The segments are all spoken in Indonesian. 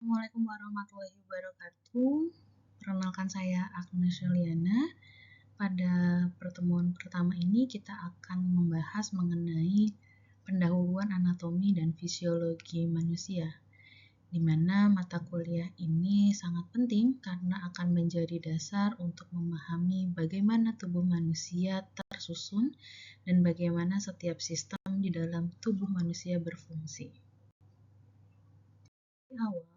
Assalamualaikum warahmatullahi wabarakatuh. Perkenalkan saya Agnes Yuliana. Pada pertemuan pertama ini kita akan membahas mengenai pendahuluan anatomi dan fisiologi manusia, di mana mata kuliah ini sangat penting karena akan menjadi dasar untuk memahami bagaimana tubuh manusia tersusun dan bagaimana setiap sistem di dalam tubuh manusia berfungsi. Di awal,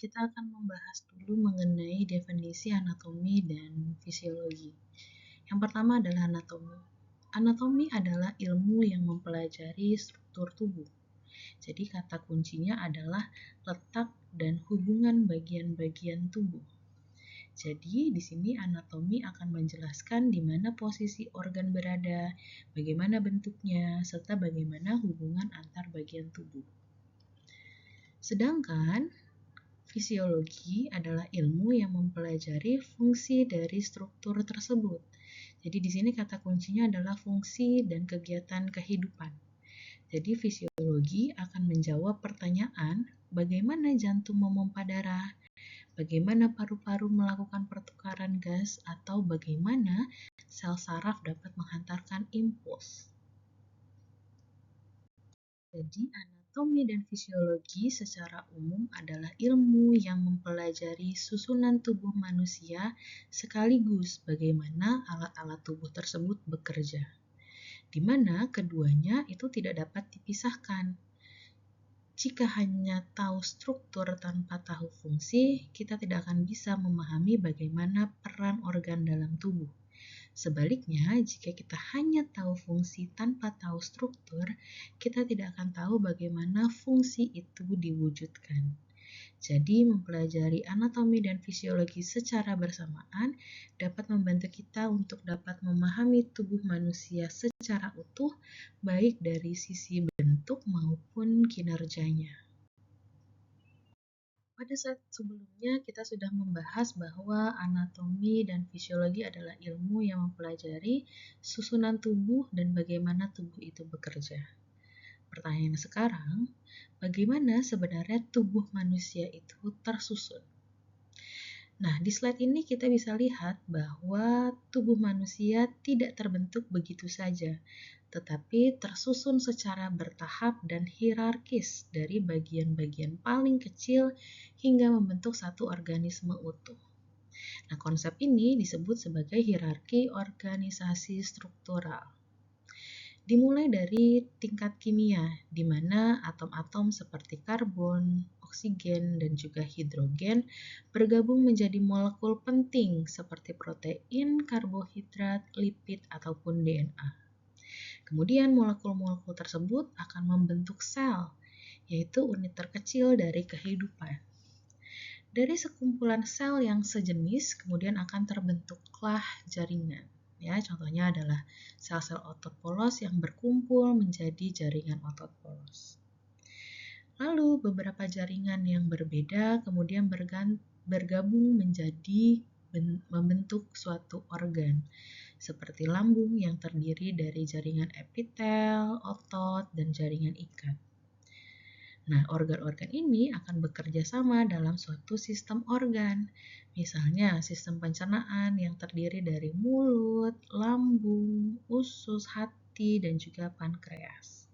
kita akan membahas dulu mengenai definisi anatomi dan fisiologi. Yang pertama adalah anatomi. Anatomi adalah ilmu yang mempelajari struktur tubuh. Jadi kata kuncinya adalah letak dan hubungan bagian-bagian tubuh. Jadi di sini anatomi akan menjelaskan di mana posisi organ berada, bagaimana bentuknya, serta bagaimana hubungan antar bagian tubuh. Sedangkan fisiologi adalah ilmu yang mempelajari fungsi dari struktur tersebut. Jadi di sini kata kuncinya adalah fungsi dan kegiatan kehidupan. Jadi fisiologi akan menjawab pertanyaan bagaimana jantung memompa darah, bagaimana paru-paru melakukan pertukaran gas, atau bagaimana sel saraf dapat menghantarkan impuls. Jadi, anatomi dan fisiologi secara umum adalah ilmu yang mempelajari susunan tubuh manusia sekaligus bagaimana alat-alat tubuh tersebut bekerja, di mana keduanya itu tidak dapat dipisahkan. Jika hanya tahu struktur tanpa tahu fungsi, kita tidak akan bisa memahami bagaimana peran organ dalam tubuh. Sebaliknya, jika kita hanya tahu fungsi tanpa tahu struktur, kita tidak akan tahu bagaimana fungsi itu diwujudkan. Jadi, mempelajari anatomi dan fisiologi secara bersamaan dapat membantu kita untuk dapat memahami tubuh manusia secara utuh, baik dari sisi bentuk maupun kinerjanya. Pada saat sebelumnya kita sudah membahas bahwa anatomi dan fisiologi adalah ilmu yang mempelajari susunan tubuh dan bagaimana tubuh itu bekerja. Pertanyaan sekarang, bagaimana sebenarnya tubuh manusia itu tersusun? Nah, di slide ini kita bisa lihat bahwa tubuh manusia tidak terbentuk begitu saja, tetapi tersusun secara bertahap dan hierarkis dari bagian-bagian paling kecil hingga membentuk satu organisme utuh. Nah, konsep ini disebut sebagai hierarki organisasi struktural. Dimulai dari tingkat kimia, di mana atom-atom seperti karbon, oksigen, dan juga hidrogen bergabung menjadi molekul penting seperti protein, karbohidrat, lipid, ataupun DNA. Kemudian molekul-molekul tersebut akan membentuk sel, yaitu unit terkecil dari kehidupan. Dari sekumpulan sel yang sejenis, kemudian akan terbentuklah jaringan. Ya, contohnya adalah sel-sel otot polos yang berkumpul menjadi jaringan otot polos. Lalu beberapa jaringan yang berbeda kemudian bergabung menjadi membentuk suatu organ, seperti lambung yang terdiri dari jaringan epitel, otot, dan jaringan ikat. Nah, organ-organ ini akan bekerja sama dalam suatu sistem organ. Misalnya, sistem pencernaan yang terdiri dari mulut, lambung, usus, hati, dan juga pankreas.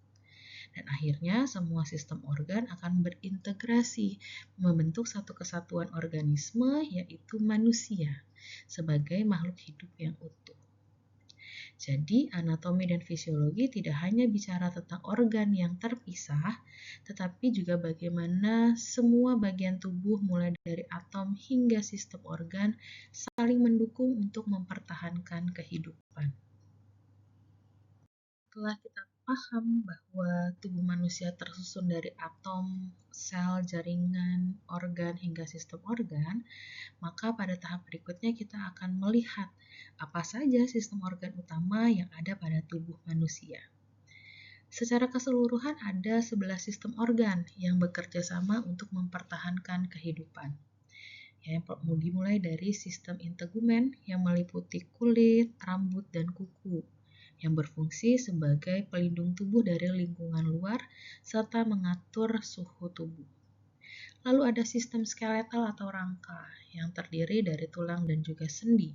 Dan akhirnya, semua sistem organ akan berintegrasi membentuk satu kesatuan organisme, yaitu manusia, sebagai makhluk hidup yang utuh. Jadi, anatomi dan fisiologi tidak hanya bicara tentang organ yang terpisah, tetapi juga bagaimana semua bagian tubuh mulai dari atom hingga sistem organ saling mendukung untuk mempertahankan kehidupan. Setelah kita paham bahwa tubuh manusia tersusun dari atom, sel, jaringan, organ, hingga sistem organ, maka pada tahap berikutnya kita akan melihat apa saja sistem organ utama yang ada pada tubuh manusia. Secara keseluruhan ada 11 sistem organ yang bekerja sama untuk mempertahankan kehidupan. Yang dimulai dari sistem integumen yang meliputi kulit, rambut, dan kuku, yang berfungsi sebagai pelindung tubuh dari lingkungan luar serta mengatur suhu tubuh. Lalu ada sistem skeletal atau rangka yang terdiri dari tulang dan juga sendi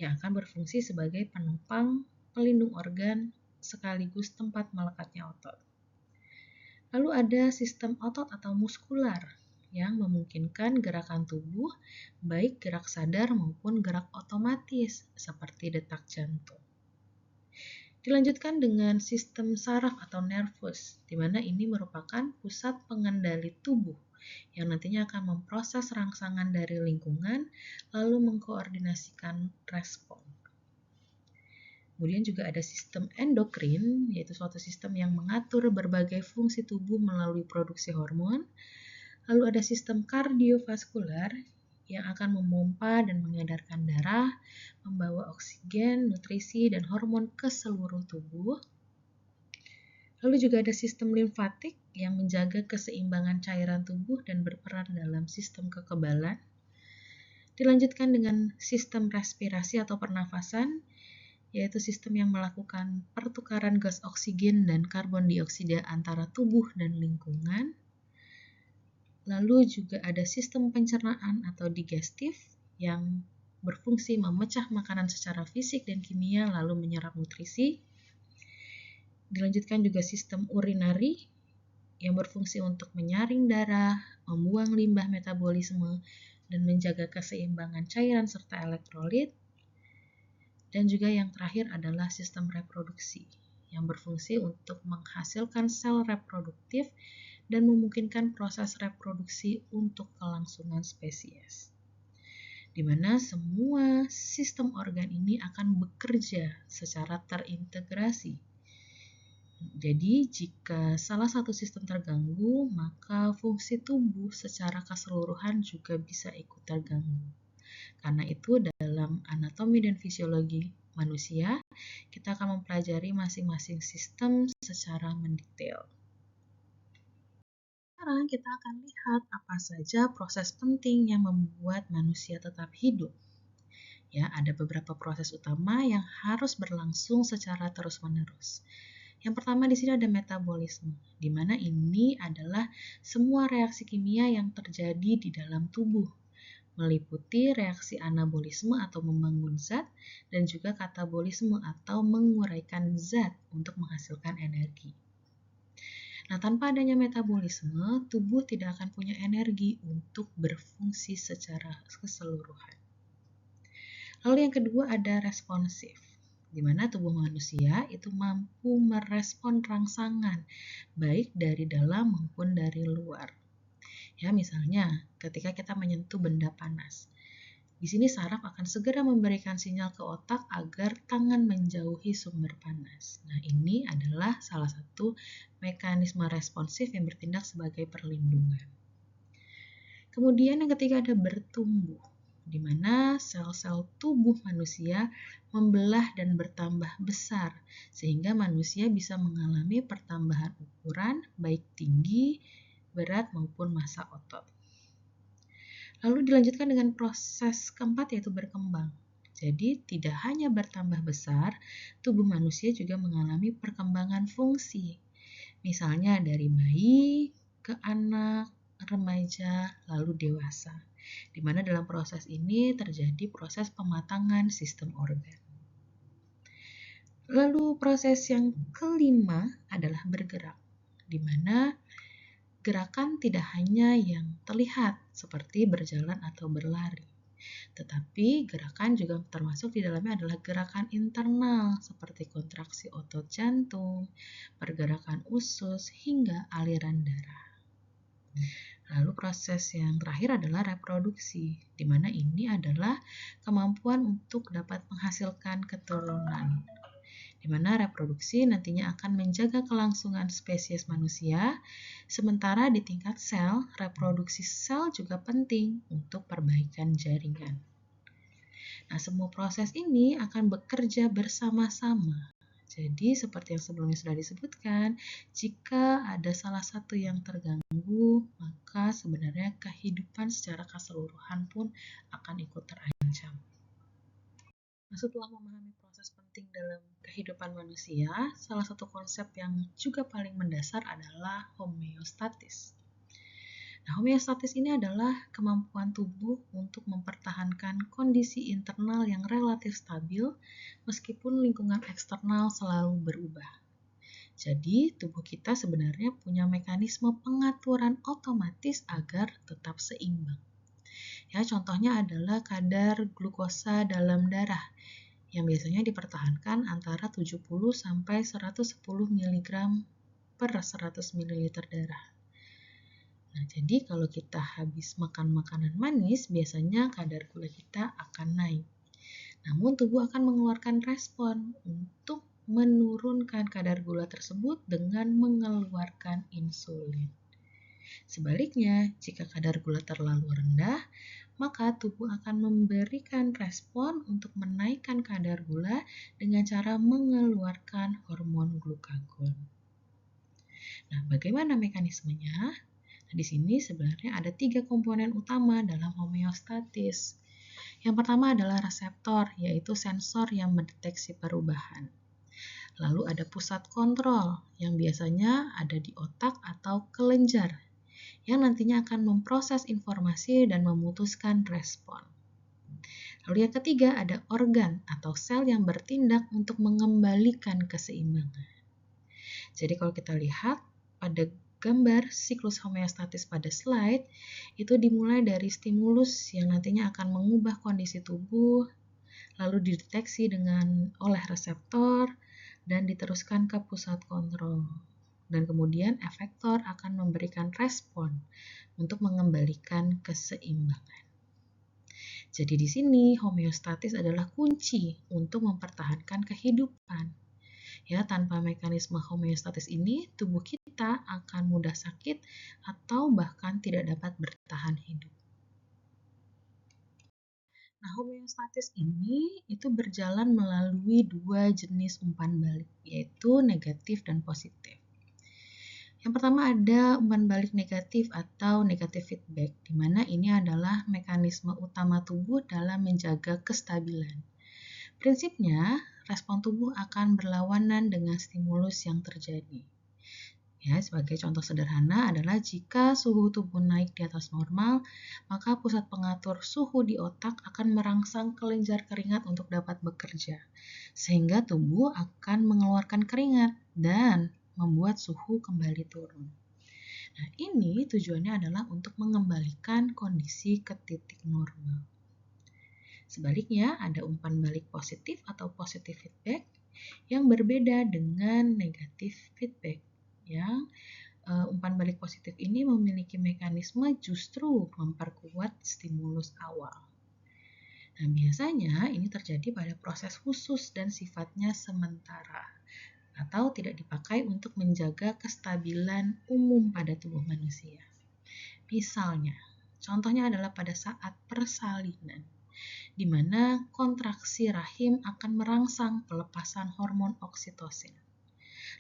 yang akan berfungsi sebagai penopang, pelindung organ, sekaligus tempat melekatnya otot. Lalu ada sistem otot atau muskular yang memungkinkan gerakan tubuh, baik gerak sadar maupun gerak otomatis, seperti detak jantung. Dilanjutkan dengan sistem saraf atau nervus, di mana ini merupakan pusat pengendali tubuh yang nantinya akan memproses rangsangan dari lingkungan, lalu mengkoordinasikan respon. Kemudian juga ada sistem endokrin, yaitu suatu sistem yang mengatur berbagai fungsi tubuh melalui produksi hormon. Lalu ada sistem kardiovaskular yang akan memompa dan mengedarkan darah, membawa oksigen, nutrisi, dan hormon ke seluruh tubuh. Lalu juga ada sistem limfatik yang menjaga keseimbangan cairan tubuh dan berperan dalam sistem kekebalan. Dilanjutkan dengan sistem respirasi atau pernafasan, yaitu sistem yang melakukan pertukaran gas oksigen dan karbon dioksida antara tubuh dan lingkungan. Lalu juga ada sistem pencernaan atau digestif yang berfungsi memecah makanan secara fisik dan kimia lalu menyerap nutrisi. Dilanjutkan juga sistem urinari yang berfungsi untuk menyaring darah, membuang limbah metabolisme, dan menjaga keseimbangan cairan serta elektrolit. Dan juga yang terakhir adalah sistem reproduksi yang berfungsi untuk menghasilkan sel reproduktif dan memungkinkan proses reproduksi untuk kelangsungan spesies. Di mana semua sistem organ ini akan bekerja secara terintegrasi. Jadi, jika salah satu sistem terganggu, maka fungsi tubuh secara keseluruhan juga bisa ikut terganggu. Karena itu, dalam anatomi dan fisiologi manusia, kita akan mempelajari masing-masing sistem secara mendetail. Sekarang kita akan lihat apa saja proses penting yang membuat manusia tetap hidup. Ya, ada beberapa proses utama yang harus berlangsung secara terus-menerus. Yang pertama di sini ada metabolisme, di mana ini adalah semua reaksi kimia yang terjadi di dalam tubuh, meliputi reaksi anabolisme atau membangun zat dan juga katabolisme atau menguraikan zat untuk menghasilkan energi. Nah, tanpa adanya metabolisme, tubuh tidak akan punya energi untuk berfungsi secara keseluruhan. Lalu yang kedua ada responsif, di mana tubuh manusia itu mampu merespon rangsangan, baik dari dalam maupun dari luar. Ya, misalnya ketika kita menyentuh benda panas. Di sini saraf akan segera memberikan sinyal ke otak agar tangan menjauhi sumber panas. Nah, ini adalah salah satu mekanisme responsif yang bertindak sebagai perlindungan. Kemudian yang ketiga ada bertumbuh, di mana sel-sel tubuh manusia membelah dan bertambah besar, sehingga manusia bisa mengalami pertambahan ukuran baik tinggi, berat maupun massa otot. Lalu dilanjutkan dengan proses keempat yaitu berkembang. Jadi tidak hanya bertambah besar, tubuh manusia juga mengalami perkembangan fungsi. Misalnya dari bayi ke anak, remaja, lalu dewasa. Di mana dalam proses ini terjadi proses pematangan sistem organ. Lalu proses yang kelima adalah bergerak, di mana gerakan tidak hanya yang terlihat seperti berjalan atau berlari, tetapi gerakan juga termasuk di dalamnya adalah gerakan internal seperti kontraksi otot jantung, pergerakan usus, hingga aliran darah. Lalu proses yang terakhir adalah reproduksi, di mana ini adalah kemampuan untuk dapat menghasilkan keturunan. Di mana reproduksi nantinya akan menjaga kelangsungan spesies manusia, sementara di tingkat sel, reproduksi sel juga penting untuk perbaikan jaringan. Nah, semua proses ini akan bekerja bersama-sama. Jadi, seperti yang sebelumnya sudah disebutkan, jika ada salah satu yang terganggu, maka sebenarnya kehidupan secara keseluruhan pun akan ikut terancam. Nah, setelah memahami proses penting dalam kehidupan manusia, salah satu konsep yang juga paling mendasar adalah homeostatis. Nah, homeostatis ini adalah kemampuan tubuh untuk mempertahankan kondisi internal yang relatif stabil meskipun lingkungan eksternal selalu berubah. Jadi, tubuh kita sebenarnya punya mekanisme pengaturan otomatis agar tetap seimbang. Ya, contohnya adalah kadar glukosa dalam darah yang biasanya dipertahankan antara 70 sampai 110 mg per 100 ml darah. Nah, jadi kalau kita habis makan makanan manis, biasanya kadar gula kita akan naik. Namun tubuh akan mengeluarkan respon untuk menurunkan kadar gula tersebut dengan mengeluarkan insulin. Sebaliknya, jika kadar gula terlalu rendah, maka tubuh akan memberikan respon untuk menaikkan kadar gula dengan cara mengeluarkan hormon glukagon. Nah, bagaimana mekanismenya? Nah, di sini sebenarnya ada 3 komponen utama dalam homeostatis. Yang pertama adalah reseptor, yaitu sensor yang mendeteksi perubahan. Lalu ada pusat kontrol, yang biasanya ada di otak atau kelenjar, yang nantinya akan memproses informasi dan memutuskan respon. Lalu yang ketiga ada organ atau sel yang bertindak untuk mengembalikan keseimbangan. Jadi kalau kita lihat pada gambar siklus homeostatis pada slide, itu dimulai dari stimulus yang nantinya akan mengubah kondisi tubuh, lalu dideteksi oleh reseptor, dan diteruskan ke pusat kontrol. Dan kemudian efektor akan memberikan respon untuk mengembalikan keseimbangan. Jadi di sini homeostatis adalah kunci untuk mempertahankan kehidupan. Ya, tanpa mekanisme homeostatis ini, tubuh kita akan mudah sakit atau bahkan tidak dapat bertahan hidup. Nah, homeostatis ini itu berjalan melalui 2 jenis umpan balik, yaitu negatif dan positif. Yang pertama ada umpan balik negatif atau negative feedback, di mana ini adalah mekanisme utama tubuh dalam menjaga kestabilan. Prinsipnya, respon tubuh akan berlawanan dengan stimulus yang terjadi. Ya, sebagai contoh sederhana adalah jika suhu tubuh naik di atas normal, maka pusat pengatur suhu di otak akan merangsang kelenjar keringat untuk dapat bekerja, sehingga tubuh akan mengeluarkan keringat dan membuat suhu kembali turun. Nah, ini tujuannya adalah untuk mengembalikan kondisi ke titik normal. Sebaliknya, ada umpan balik positif atau positive feedback yang berbeda dengan negative feedback. Yang umpan balik positif ini memiliki mekanisme justru memperkuat stimulus awal. Nah, biasanya ini terjadi pada proses khusus dan sifatnya sementara atau tidak dipakai untuk menjaga kestabilan umum pada tubuh manusia. Misalnya, contohnya adalah pada saat persalinan, di mana kontraksi rahim akan merangsang pelepasan hormon oksitosin.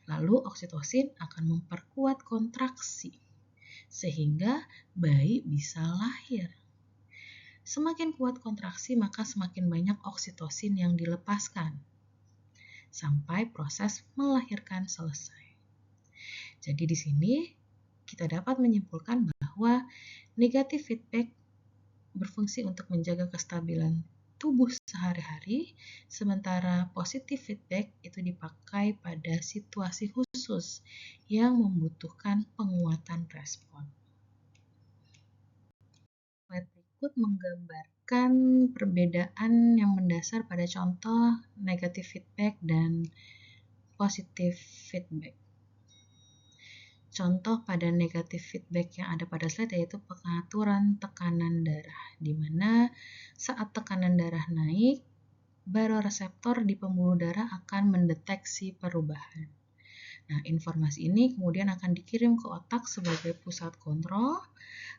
Lalu oksitosin akan memperkuat kontraksi, sehingga bayi bisa lahir. Semakin kuat kontraksi, maka semakin banyak oksitosin yang dilepaskan, sampai proses melahirkan selesai. Jadi di sini kita dapat menyimpulkan bahwa negative feedback berfungsi untuk menjaga kestabilan tubuh sehari-hari, sementara positive feedback itu dipakai pada situasi khusus yang membutuhkan penguatan respon. Slide berikut menggambarkan perbedaan yang mendasar pada contoh negative feedback dan positive feedback. Contoh pada negative feedback yang ada pada slide yaitu pengaturan tekanan darah, di mana saat tekanan darah naik, baroreseptor di pembuluh darah akan mendeteksi perubahan. Nah, informasi ini kemudian akan dikirim ke otak sebagai pusat kontrol,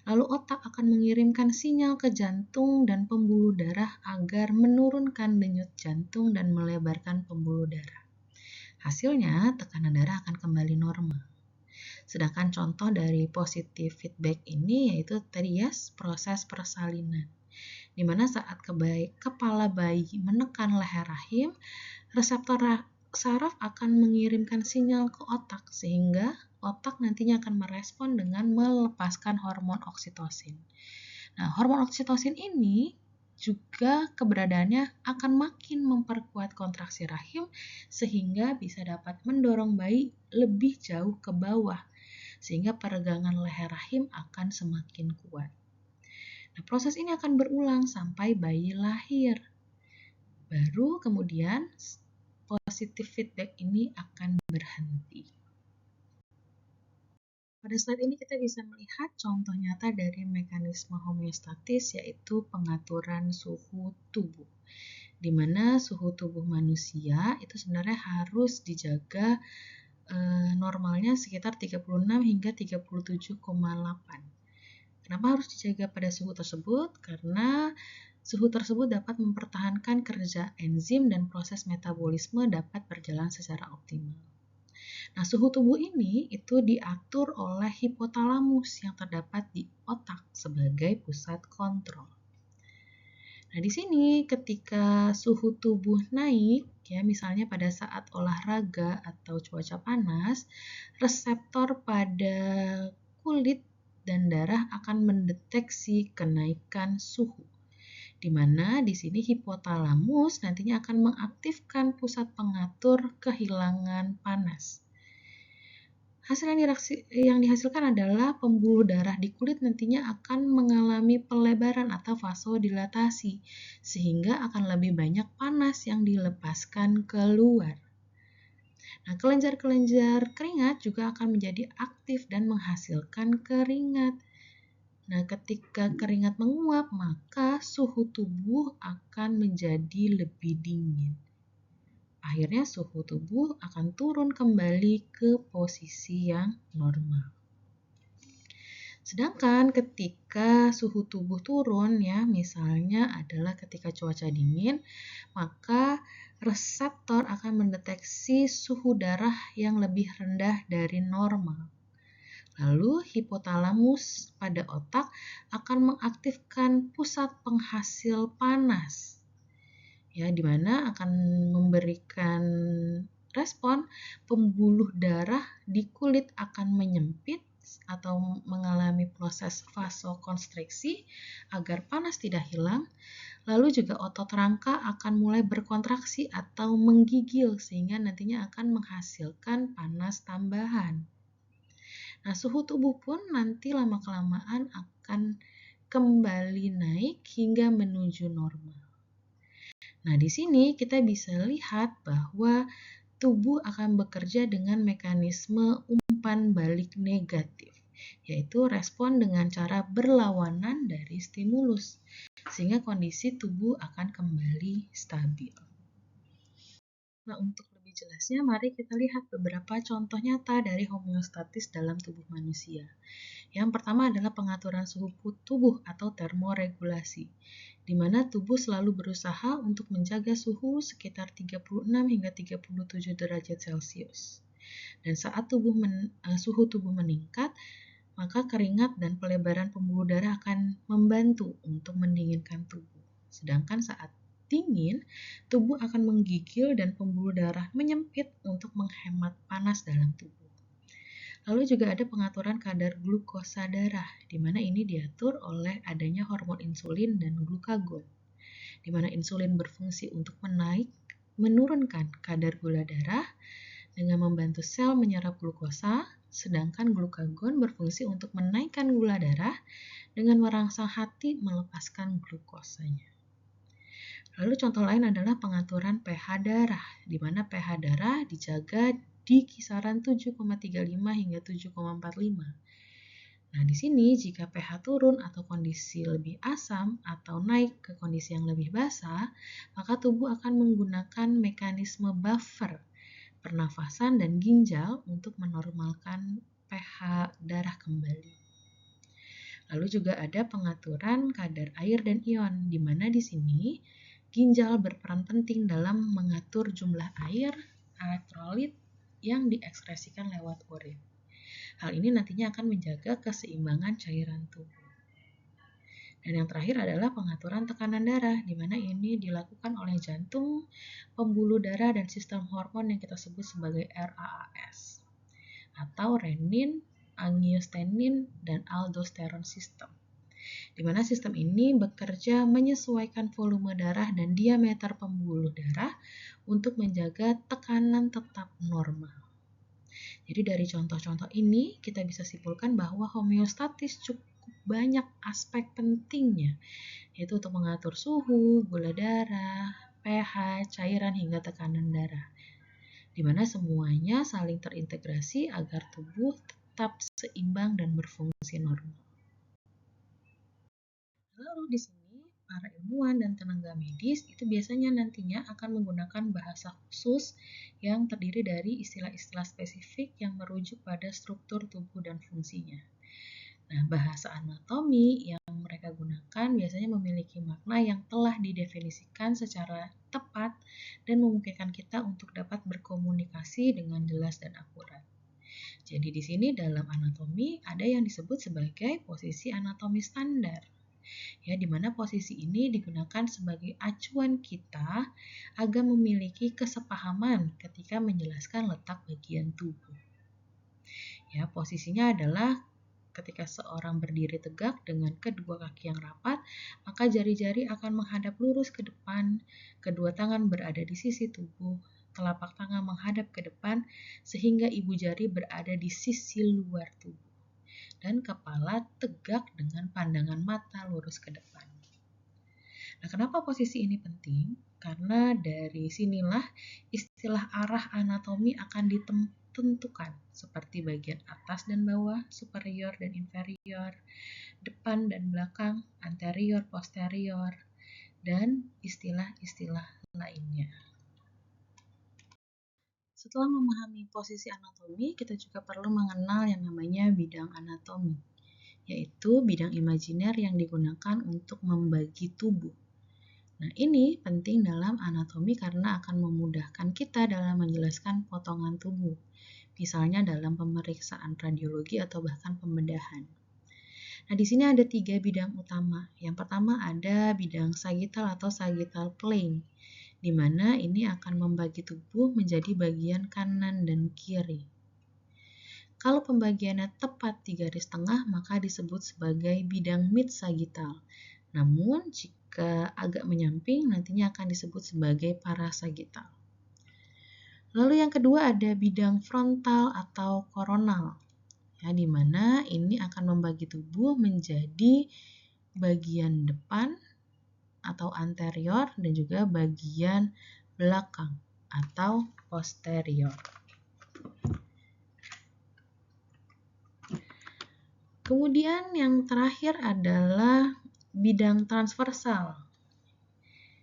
lalu otak akan mengirimkan sinyal ke jantung dan pembuluh darah agar menurunkan denyut jantung dan melebarkan pembuluh darah. Hasilnya, tekanan darah akan kembali normal. Sedangkan contoh dari positive feedback ini yaitu tadi ya proses persalinan, di mana saat kepala bayi menekan leher rahim, reseptor saraf akan mengirimkan sinyal ke otak sehingga otak nantinya akan merespon dengan melepaskan hormon oksitosin. Nah, hormon oksitosin ini juga keberadaannya akan makin memperkuat kontraksi rahim sehingga bisa dapat mendorong bayi lebih jauh ke bawah sehingga peregangan leher rahim akan semakin kuat. Nah, proses ini akan berulang sampai bayi lahir. Baru kemudian positive feedback ini akan berhenti. Pada slide ini kita bisa melihat contoh nyata dari mekanisme homeostatis, yaitu pengaturan suhu tubuh. Di mana suhu tubuh manusia itu sebenarnya harus dijaga normalnya sekitar 36 hingga 37,8. Kenapa harus dijaga pada suhu tersebut? Karena suhu tersebut dapat mempertahankan kerja enzim dan proses metabolisme dapat berjalan secara optimal. Nah, suhu tubuh ini itu diatur oleh hipotalamus yang terdapat di otak sebagai pusat kontrol. Nah, di sini ketika suhu tubuh naik, ya misalnya pada saat olahraga atau cuaca panas, reseptor pada kulit dan darah akan mendeteksi kenaikan suhu. Di mana di sini hipotalamus nantinya akan mengaktifkan pusat pengatur kehilangan panas. Hasil yang dihasilkan adalah pembuluh darah di kulit nantinya akan mengalami pelebaran atau vasodilatasi, sehingga akan lebih banyak panas yang dilepaskan keluar. Nah, kelenjar-kelenjar keringat juga akan menjadi aktif dan menghasilkan keringat. Nah, ketika keringat menguap, maka suhu tubuh akan menjadi lebih dingin. Akhirnya suhu tubuh akan turun kembali ke posisi yang normal. Sedangkan ketika suhu tubuh turun, ya misalnya adalah ketika cuaca dingin, maka reseptor akan mendeteksi suhu darah yang lebih rendah dari normal. Lalu hipotalamus pada otak akan mengaktifkan pusat penghasil panas, ya, di mana akan memberikan respon pembuluh darah di kulit akan menyempit atau mengalami proses vasokonstriksi agar panas tidak hilang. Lalu juga otot rangka akan mulai berkontraksi atau menggigil sehingga nantinya akan menghasilkan panas tambahan. Nah, suhu tubuh pun nanti lama-kelamaan akan kembali naik hingga menuju normal. Nah, di sini kita bisa lihat bahwa tubuh akan bekerja dengan mekanisme umpan balik negatif, yaitu respon dengan cara berlawanan dari stimulus, sehingga kondisi tubuh akan kembali stabil. Nah, untuk lebih jelasnya, mari kita lihat beberapa contoh nyata dari homeostatis dalam tubuh manusia. Yang pertama adalah pengaturan suhu tubuh atau termoregulasi, di mana tubuh selalu berusaha untuk menjaga suhu sekitar 36 hingga 37 derajat Celcius. Dan saat suhu tubuh meningkat, maka keringat dan pelebaran pembuluh darah akan membantu untuk mendinginkan tubuh. Sedangkan saat dingin, tubuh akan menggigil dan pembuluh darah menyempit untuk menghemat panas dalam tubuh. Lalu juga ada pengaturan kadar glukosa darah, di mana ini diatur oleh adanya hormon insulin dan glukagon, di mana insulin berfungsi untuk menurunkan kadar gula darah dengan membantu sel menyerap glukosa, sedangkan glukagon berfungsi untuk menaikkan gula darah dengan merangsang hati melepaskan glukosanya. Lalu contoh lain adalah pengaturan pH darah, di mana pH darah dijaga di kisaran 7,35 hingga 7,45. Nah, di sini jika pH turun atau kondisi lebih asam atau naik ke kondisi yang lebih basah, maka tubuh akan menggunakan mekanisme buffer, pernafasan dan ginjal untuk menormalkan pH darah kembali. Lalu juga ada pengaturan kadar air dan ion, di mana di sini ginjal berperan penting dalam mengatur jumlah air, elektrolit, yang diekskresikan lewat urin. Hal ini nantinya akan menjaga keseimbangan cairan tubuh. Dan yang terakhir adalah pengaturan tekanan darah, di mana ini dilakukan oleh jantung, pembuluh darah, dan sistem hormon yang kita sebut sebagai RAAS. atau renin, angiostensin, dan aldosteron system. Di mana sistem ini bekerja menyesuaikan volume darah dan diameter pembuluh darah untuk menjaga tekanan tetap normal. Jadi dari contoh-contoh ini kita bisa simpulkan bahwa homeostatis cukup banyak aspek pentingnya, yaitu untuk mengatur suhu, gula darah, pH, cairan hingga tekanan darah, di mana semuanya saling terintegrasi agar tubuh tetap seimbang dan berfungsi normal. Lalu di sini para ilmuwan dan tenaga medis itu biasanya nantinya akan menggunakan bahasa khusus yang terdiri dari istilah-istilah spesifik yang merujuk pada struktur tubuh dan fungsinya. Nah, bahasa anatomi yang mereka gunakan biasanya memiliki makna yang telah didefinisikan secara tepat dan memungkinkan kita untuk dapat berkomunikasi dengan jelas dan akurat. Jadi di sini dalam anatomi ada yang disebut sebagai posisi anatomi standar. Ya, di mana posisi ini digunakan sebagai acuan kita agar memiliki kesepahaman ketika menjelaskan letak bagian tubuh. Ya, posisinya adalah ketika seorang berdiri tegak dengan kedua kaki yang rapat, maka jari-jari akan menghadap lurus ke depan, kedua tangan berada di sisi tubuh, telapak tangan menghadap ke depan, sehingga ibu jari berada di sisi luar tubuh, dan kepala tegak dengan pandangan mata lurus ke depan. Nah, kenapa posisi ini penting? Karena dari sinilah istilah arah anatomi akan ditentukan, seperti bagian atas dan bawah, superior dan inferior, depan dan belakang, anterior, posterior, dan istilah-istilah lainnya. Setelah memahami posisi anatomi, kita juga perlu mengenal yang namanya bidang anatomi, yaitu bidang imajiner yang digunakan untuk membagi tubuh. Nah, ini penting dalam anatomi karena akan memudahkan kita dalam menjelaskan potongan tubuh, misalnya dalam pemeriksaan radiologi atau bahkan pembedahan. Nah, di sini ada 3 bidang utama. Yang pertama ada bidang sagittal atau sagittal plane, di mana ini akan membagi tubuh menjadi bagian kanan dan kiri. Kalau pembagiannya tepat di garis tengah, maka disebut sebagai bidang mid-sagittal. Namun, jika agak menyamping, nantinya akan disebut sebagai parasagittal. Lalu yang kedua ada bidang frontal atau koronal, ya, di mana ini akan membagi tubuh menjadi bagian depan atau anterior dan juga bagian belakang atau posterior. Kemudian yang terakhir adalah bidang transversal,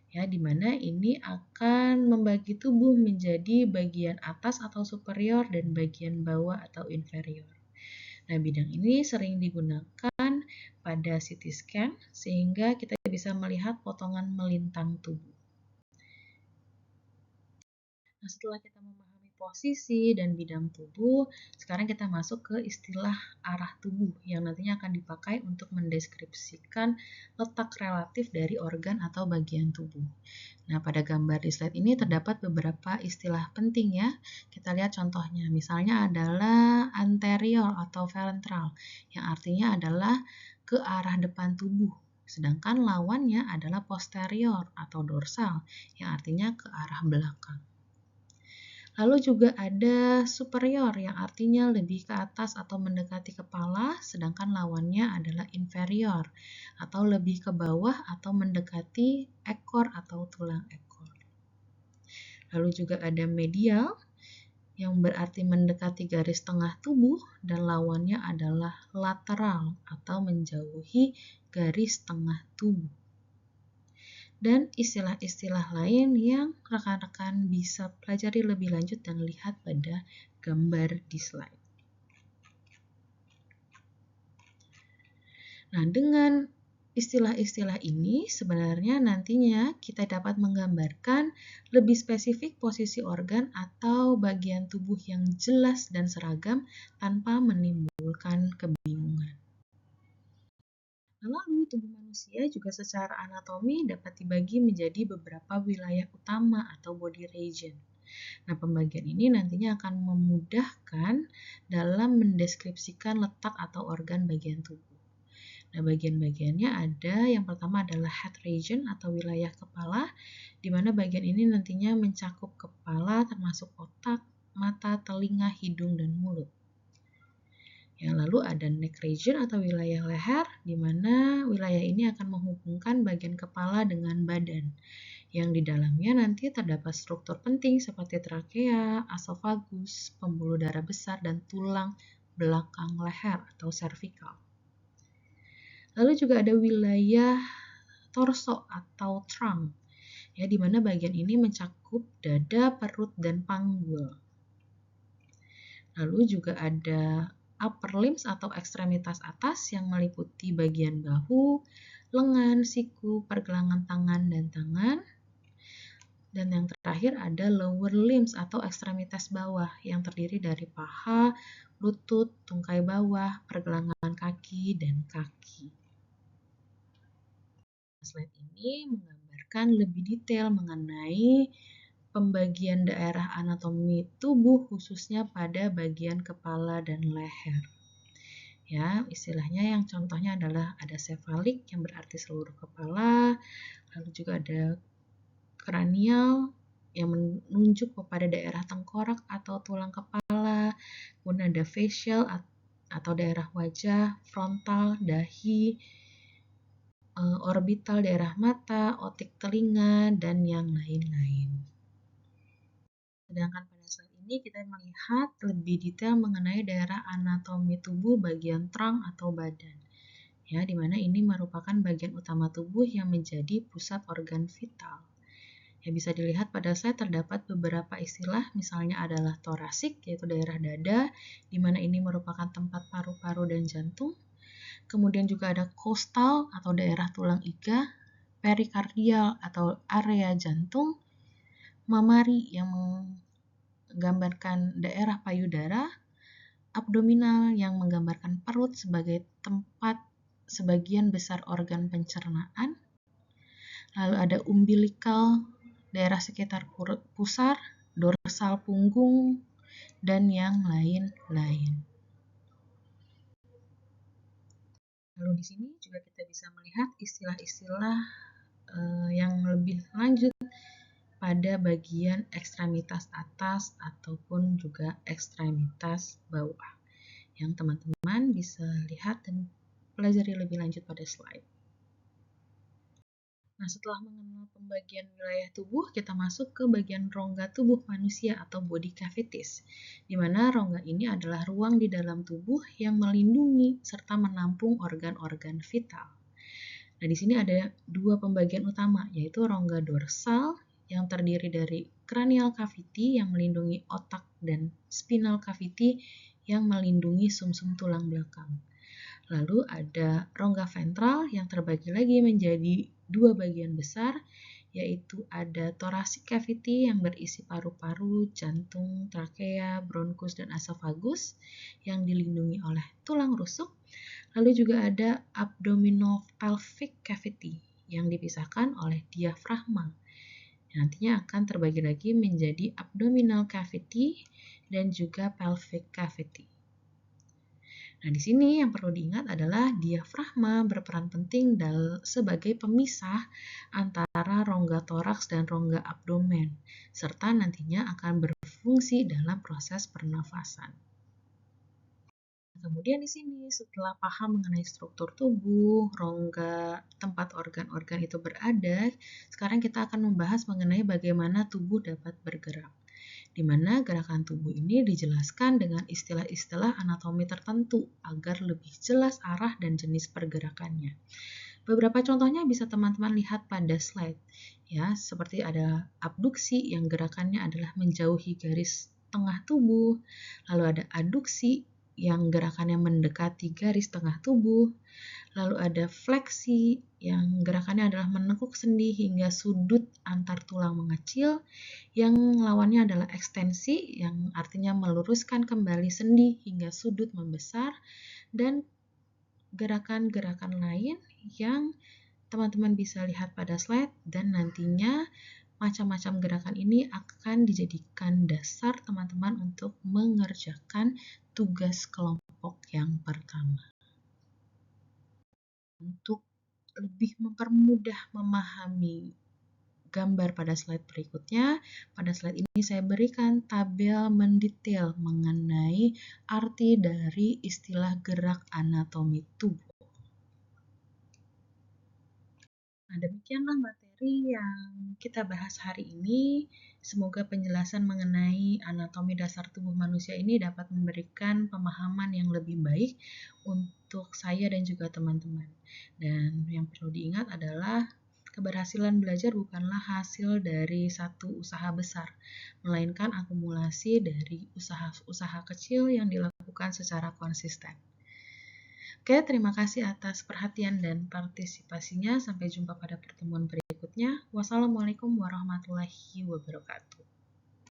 ya, di mana ini akan membagi tubuh menjadi bagian atas atau superior dan bagian bawah atau inferior. Nah, bidang ini sering digunakan pada CT scan sehingga kita bisa melihat potongan melintang tubuh. Nah, setelah kita memahami posisi dan bidang tubuh, sekarang kita masuk ke istilah arah tubuh yang nantinya akan dipakai untuk mendeskripsikan letak relatif dari organ atau bagian tubuh. Nah, pada gambar di slide ini terdapat beberapa istilah penting ya. Kita lihat contohnya. Misalnya adalah anterior atau ventral, yang artinya adalah ke arah depan tubuh. Sedangkan lawannya adalah posterior atau dorsal, yang artinya ke arah belakang. Lalu juga ada superior yang artinya lebih ke atas atau mendekati kepala, sedangkan lawannya adalah inferior atau lebih ke bawah atau mendekati ekor atau tulang ekor. Lalu juga ada medial yang berarti mendekati garis tengah tubuh dan lawannya adalah lateral atau menjauhi garis tengah tubuh. Dan istilah-istilah lain yang rekan-rekan bisa pelajari lebih lanjut dan lihat pada gambar di slide. Nah, dengan istilah-istilah ini sebenarnya nantinya kita dapat menggambarkan lebih spesifik posisi organ atau bagian tubuh yang jelas dan seragam tanpa menimbulkan kebingungan. Lalu, tubuh manusia juga secara anatomi dapat dibagi menjadi beberapa wilayah utama atau body region. Nah, pembagian ini nantinya akan memudahkan dalam mendeskripsikan letak atau organ bagian tubuh. Nah, bagian-bagiannya ada, yang pertama adalah head region atau wilayah kepala, di mana bagian ini nantinya mencakup kepala termasuk otak, mata, telinga, hidung, dan mulut. Yang lalu ada neck region atau wilayah leher, di mana wilayah ini akan menghubungkan bagian kepala dengan badan, yang di dalamnya nanti terdapat struktur penting seperti trakea, esofagus, pembuluh darah besar, dan tulang belakang leher atau cervical. Lalu juga ada wilayah torso atau trunk, ya, di mana bagian ini mencakup dada, perut, dan panggul. Lalu juga ada upper limbs atau ekstremitas atas yang meliputi bagian bahu, lengan, siku, pergelangan tangan, dan tangan. Dan yang terakhir ada lower limbs atau ekstremitas bawah yang terdiri dari paha, lutut, tungkai bawah, pergelangan kaki, dan kaki. Slide ini menggambarkan lebih detail mengenai pembagian daerah anatomi tubuh khususnya pada bagian kepala dan leher. Ya, istilahnya yang contohnya adalah ada cephalic yang berarti seluruh kepala, lalu juga ada kranial yang menunjuk kepada daerah tengkorak atau tulang kepala, kemudian ada facial atau daerah wajah, frontal, dahi, orbital daerah mata, otik telinga, dan yang lain-lain. Sedangkan pada slide ini kita melihat lebih detail mengenai daerah anatomi tubuh bagian trunk atau badan. Ya, di mana ini merupakan bagian utama tubuh yang menjadi pusat organ vital. Ya, bisa dilihat pada slide terdapat beberapa istilah, misalnya adalah torasik, yaitu daerah dada, di mana ini merupakan tempat paru-paru dan jantung. Kemudian juga ada costal atau daerah tulang iga, perikardial atau area jantung, mamari yang menggambarkan daerah payudara, abdominal yang menggambarkan perut sebagai tempat sebagian besar organ pencernaan, lalu ada umbilical, daerah sekitar pusar, dorsal punggung, dan yang lain-lain. Lalu di sini juga kita bisa melihat istilah-istilah yang lebih lanjut pada bagian ekstremitas atas ataupun juga ekstremitas bawah, yang teman-teman bisa lihat dan pelajari lebih lanjut pada slide. Nah, setelah mengenal pembagian wilayah tubuh, kita masuk ke bagian rongga tubuh manusia atau body cavities, di mana rongga ini adalah ruang di dalam tubuh yang melindungi serta menampung organ-organ vital. Nah, di sini ada dua pembagian utama, yaitu rongga dorsal yang terdiri dari cranial cavity yang melindungi otak dan spinal cavity yang melindungi sumsum tulang belakang. Lalu ada rongga ventral yang terbagi lagi menjadi dua bagian besar, yaitu ada thoracic cavity yang berisi paru-paru, jantung, trakea, bronkus, dan esophagus yang dilindungi oleh tulang rusuk. Lalu juga ada abdominopelvic cavity yang dipisahkan oleh diafragma. Nantinya akan terbagi lagi menjadi abdominal cavity dan juga pelvic cavity. Nah, di sini yang perlu diingat adalah diafragma berperan penting sebagai pemisah antara rongga toraks dan rongga abdomen, serta nantinya akan berfungsi dalam proses pernafasan. Kemudian di sini setelah paham mengenai struktur tubuh, rongga, tempat organ-organ itu berada, sekarang kita akan membahas mengenai bagaimana tubuh dapat bergerak, di mana gerakan tubuh ini dijelaskan dengan istilah-istilah anatomi tertentu agar lebih jelas arah dan jenis pergerakannya. Beberapa contohnya bisa teman-teman lihat pada slide, ya, seperti ada abduksi yang gerakannya adalah menjauhi garis tengah tubuh, lalu ada aduksi yang gerakannya mendekati garis tengah tubuh, lalu ada fleksi yang gerakannya adalah menekuk sendi hingga sudut antar tulang mengecil, yang lawannya adalah ekstensi yang artinya meluruskan kembali sendi hingga sudut membesar, dan gerakan-gerakan lain yang teman-teman bisa lihat pada slide dan nantinya macam-macam gerakan ini akan dijadikan dasar teman-teman untuk mengerjakan tugas kelompok yang pertama. Untuk lebih mempermudah memahami gambar pada slide berikutnya, pada slide ini saya berikan tabel mendetail mengenai arti dari istilah gerak anatomi tubuh. Nah, demikianlah materi yang kita bahas hari ini. Semoga penjelasan mengenai anatomi dasar tubuh manusia ini dapat memberikan pemahaman yang lebih baik untuk saya dan juga teman-teman. Dan yang perlu diingat adalah keberhasilan belajar bukanlah hasil dari satu usaha besar, melainkan akumulasi dari usaha-usaha kecil yang dilakukan secara konsisten. Oke, terima kasih atas perhatian dan partisipasinya. Sampai jumpa pada pertemuan berikutnya. Wassalamualaikum warahmatullahi wabarakatuh.